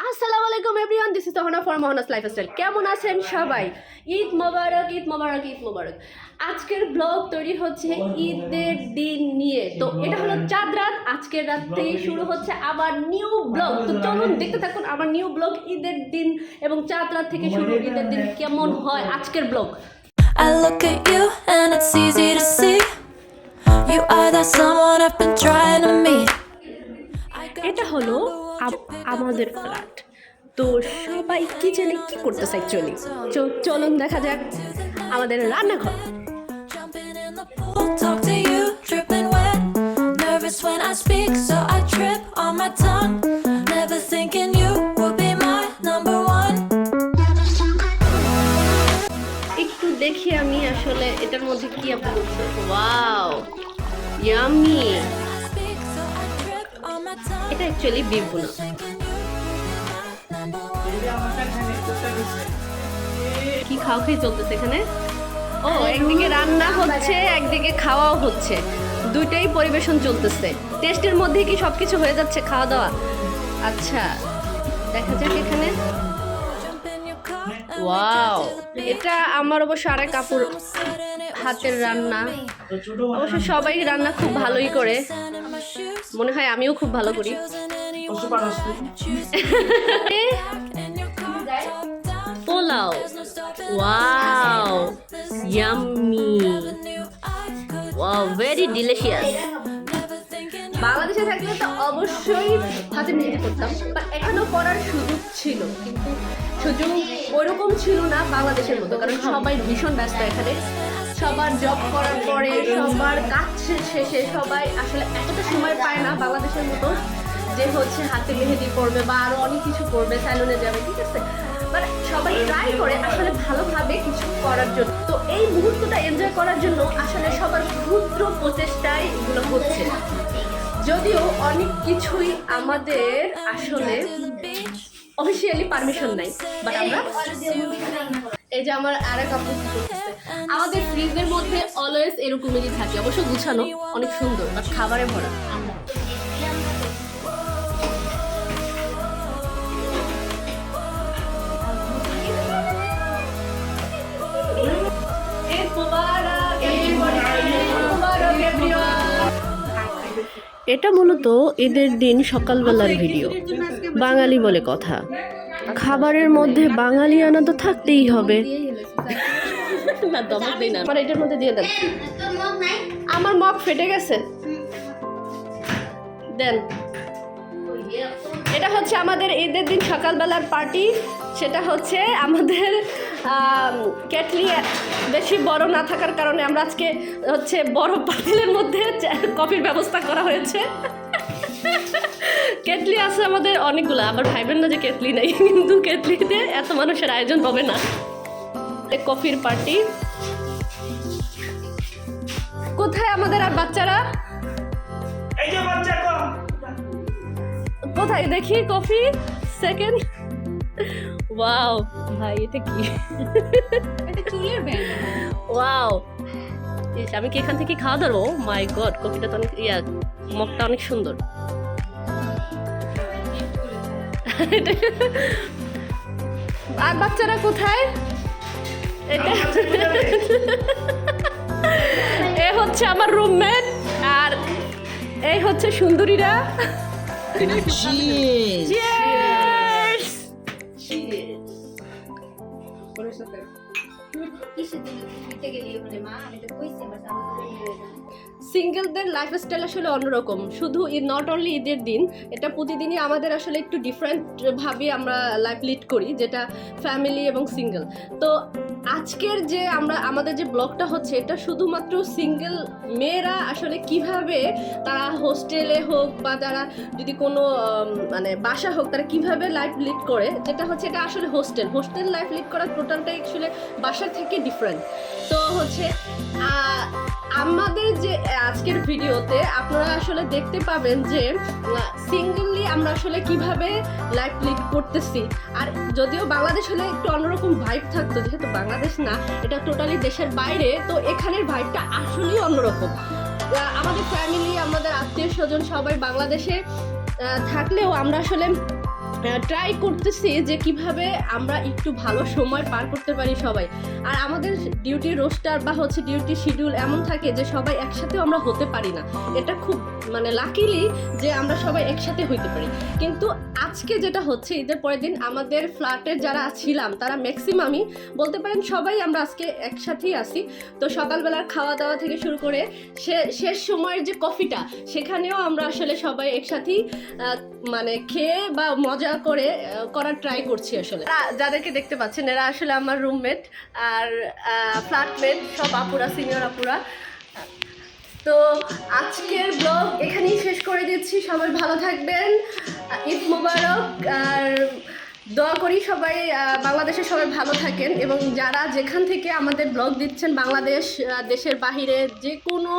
আসসালামু আলাইকুম everyone, this is Tahna for Mohona's lifestyle. কেমন আছেন সবাই? ঈদ মোবারক, ঈদ মোবারক, ঈদ মোবারক। আজকের ব্লগ তৈরি হচ্ছে ঈদের দিন নিয়ে। তো এটা হলো চাঁদ রাত। আজকের রাত থেকে শুরু হচ্ছে আবার নিউ ব্লগ। তো চলুন দেখতে থাকুন আমার নিউ ব্লগ ঈদের দিন এবং চাঁদ রাত থেকে শুরু ঈদের দিন কেমন হয় আজকের blog. I look at you and it's easy to see you are that someone I've been trying to meet. এটা হলো আমাদের ফ্ল্যাট। তো সবাই কিচেনে কি করতেছে অ্যাকচুয়ালি, চলুন দেখা যাক আমাদের রান্নাঘর। Jumping in the pool, talk to you, dripping wet. Nervous when I speak, so I trip on my tongue. Never thinking you would be my number one. একটু দেখি আমি আসলে এটার মধ্যে কি আপনি করছেন। Wow, yummy. I speak, so I trip on my tongue. এটা actually beef bhuna. Thinking you my number one. কি খাওয়া খাই চলতেছে এখানে? ও, একদিকে রান্না হচ্ছে, একদিকে খাওয়াও হচ্ছে, দুইটাই পরিবেশন চলতেছে। টেস্টের মধ্যে কি সবকিছু হয়ে যাচ্ছে খাওয়া দাওয়া? আচ্ছা, দেখা যাক এখানে। Jump in your car and wow, এটা আমার অবশ্য আরেক আপুর হাতের রান্না। অবশ্য সবাই রান্না খুব ভালোই করে, my shoes. মনে হয় আমিও খুব ভালো করি। Pulao, wow, yummy, wow, very delicious. বাংলাদেশে থাকলে তো অবশ্যই হাতে মেহেদি করতাম, বা এখানেও করার সুযোগ ছিল, কিন্তু সুযোগ ওইরকম ছিল না বাংলাদেশের মতো, কারণ সবাই ভীষণ ব্যস্ত এখানে। সবার জব করার পরে, সবার কাজ শেষে সবাই আসলে এতটা সময় পায় না বাংলাদেশের মতো যে হচ্ছে হাতে মেহেদি করবে বা আরও অনেক কিছু করবে, স্যালুনে যাবে, ঠিক আছে। বাট সবাই ট্রাই করে আসলে ভালোভাবে কিছু করার জন্য। তো এই মুহূর্তটা এনজয় করার জন্য আসলে সবার ক্ষুদ্র প্রচেষ্টায় এগুলো হচ্ছে, যদিও অনেক কিছুই আমাদের আসলে অফিসিয়ালি পারমিশন নাই, বাট আমরা এই যে আমার আরেক আপু করতেছে, আমাদের ফ্রিজের মধ্যে অলওয়েজ এরকমই থাকে, অবশ্য গুছানো, অনেক সুন্দর, বাট খাবারে ভরা। এটা মূলত ঈদের দিন সকালবেলার ভিডিও। বাঙালি বলে কথা, খাবারের মধ্যে বাঙালিয়ানা তো থাকতেই হবে। না, দমক দেই না, আমার এটার মধ্যে দিয়ে দেন। আমার মগ ফেটে গেছে, দেন। এটা হচ্ছে আমাদের ঈদের দিন সকালবেলার পার্টি। সেটা হচ্ছে আমাদের কেটলি বেশি বড় না থাকার কারণে আমরা আজকে হচ্ছে বড় পাতিলের মধ্যে কফির ব্যবস্থা করা হয়েছে। কেটলি আছে আমাদের অনেকগুলো, আবার ভাইবেন না যে কেটলি নেই, কিন্তু কেটলিতে এত মানুষের আয়োজন হবে না। কফির পার্টি। কোথায় আমাদের আর বাচ্চারা? কোথায় দেখি কফি? সেকেন্ড। ওয়াও ভাই, এটা কি? এটা চুলের ব্যান্ড। ওয়াও, আমি কি এখান থেকে খাওয়া দাঁড়ো? মাই গড, কফিটা তো অনেক মগটা অনেক সুন্দর। আর বাচ্চারা কোথায়? এটা এ হচ্ছে আমার রুমমেট, আর এই হচ্ছে সুন্দরীরা। সিঙ্গেলদের লাইফস্টাইল আসলে অন্যরকম, শুধু নট অনলি ঈদের দিন, এটা প্রতিদিনই আমাদের আসলে একটু ডিফারেন্ট ভাবে আমরা লাইফ লিড করি, যেটা ফ্যামিলি এবং সিঙ্গেল। তো আজকের যে আমাদের যে ব্লগটা হচ্ছে, এটা শুধুমাত্র সিঙ্গেল মেয়েরা আসলে কিভাবে তারা হোস্টেলে হোক বা তারা যদি কোনো মানে বাসা হোক, তারা কিভাবে লাইফ লিড করে, যেটা হচ্ছে এটা আসলে হোস্টেল লাইফ লিড করা টোটালটাই অ্যাকচুয়ালি বাসার থেকে ডিফারেন্ট। তো হচ্ছে আমাদের যে আজকের ভিডিওতে আপনারা আসলে দেখতে পাবেন যে সিঙ্গেললি আমরা আসলে কিভাবে লাইফ লিড করতেছি। আর যদিও বাংলাদেশ হলে একটু অন্যরকম ভাইব থাকতো, যেহেতু বাংলাদেশ না, এটা টোটালি দেশের বাইরে, তো এখানের ভাইবটা আসলেই অন্যরকম। আমাদের ফ্যামিলি, আমাদের আত্মীয় স্বজন সবাই বাংলাদেশে থাকলেও আমরা আসলে ট্রাই করতেছি যে কিভাবে আমরা একটু ভালো সময় পার করতে পারি সবাই। আর আমাদের ডিউটি রোস্টার বা হচ্ছে ডিউটি শিডিউল এমন থাকে যে সবাই একসাথেও আমরা হতে পারি না। এটা খুব মানে লাকিলি যে আমরা সবাই একসাথে হইতে পারি। কিন্তু আজকে যেটা হচ্ছে ঈদের পরের দিন আমাদের ফ্ল্যাটের যারা ছিলাম তারা ম্যাক্সিমামই বলতে পারেন সবাই আমরা আজকে একসাথেই আসি। তো সকালবেলার খাওয়া দাওয়া থেকে শুরু করে শেষ সময়ের যে কফিটা সেখানেও আমরা আসলে সবাই একসাথেই মানে খেয়ে বা মজা করে করার ট্রাই করছি। আসলে যাদেরকে দেখতে পাচ্ছেন এরা আসলে আমার রুমমেট আর ফ্ল্যাটমেট, সব আপুরা, সিনিয়র আপুরা। তো আজকের ব্লগ এখানেই শেষ করে দিচ্ছি। সবাই ভালো থাকবেন, ঈদ মোবারক। আর দোয়া করি সবাই বাংলাদেশে সবাই ভালো থাকেন, এবং যারা যেখান থেকে আমাদের ব্লগ দিচ্ছেন বাংলাদেশ, দেশের বাহিরে যে কোনো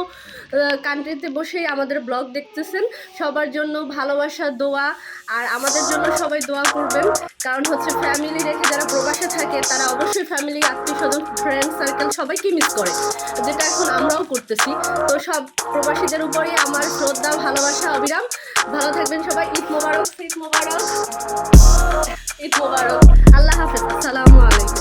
কান্ট্রিতে বসেই আমাদের ব্লগ দেখতেছেন, সবার জন্য ভালোবাসা, দোয়া। আর আমাদের জন্য সবাই দোয়া করবেন, কারণ হচ্ছে ফ্যামিলি রেখে যারা প্রবাসে থাকে তারা অবশ্যই ফ্যামিলি, আত্মীয় স্বজন, ফ্রেন্ড সার্কেল সবাইকে মিস করে, যেটা এখন আমরাও করতেছি। তো সব প্রবাসীদের উপরেই আমার শ্রদ্ধা, ভালোবাসা অবিরাম। ভালো থাকবেন সবাই। ঈদ মোবারক, ঈদ মোবারক, ঈদ মোবারক। আল্লাহ হাফেজ, আসসালামু আলাইকুম।